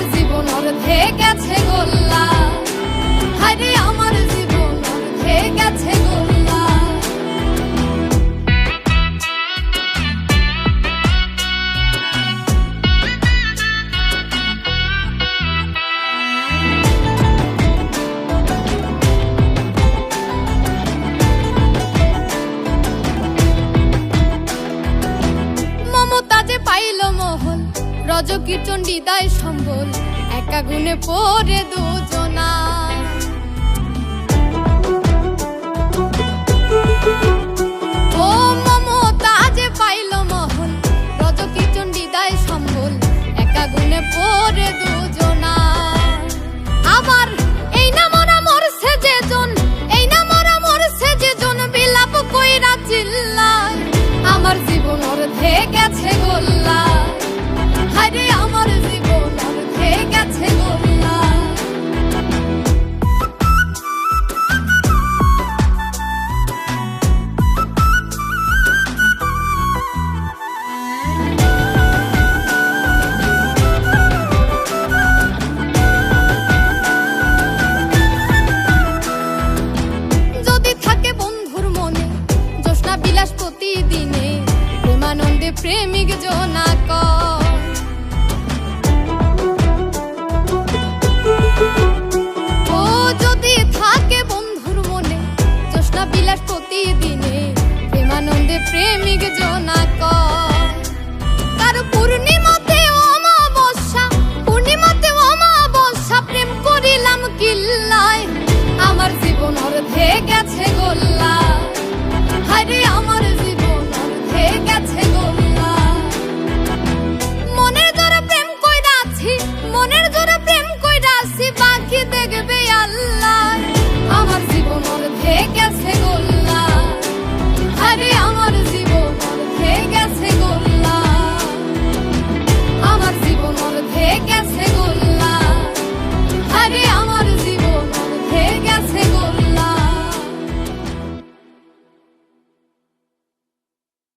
আমার জীবন অর্ধে গেছে গোল্লা, হায়রে আমার জীবন অর্ধে গেছে গোল্লা। মমতাজে পাইল মহল, রজকীর্চণ্ডী দায় সম্বল, একা গুণে পড়ে দুজনা। ও মমতাজে পাইল মহল, রজকীর্চণ্ডী দায় সম্বল, একা গুণে পড়ে দুজনা। আবার এই না মরা মরছে যেজন, এই না মরা মরছে যেজন, বিলাপ কইরা চিল্লায়, আমার জীবন অর্ধে গেছে গোল্লা, হায়রে আমার জীবন অর্ধে গেছে গোল্লা। যদি থাকে বন্ধুর মনে জোৎস্না বিলাস প্রতিদিনে, প্রেমানন্দে প্রেমিক জোনাক। ও যদি থাকে বন্ধুর মনে জোৎস্না বিলাস প্রতিদিনে, প্রেমানন্দে প্রেমিক জোনাক। তার পূর্ণিমাতে অমাবস্যা, পূর্ণিমাতে অমাবস্যা, প্রেম করিলাম কিল্লায়, আমার জীবন অর্ধে গেছে।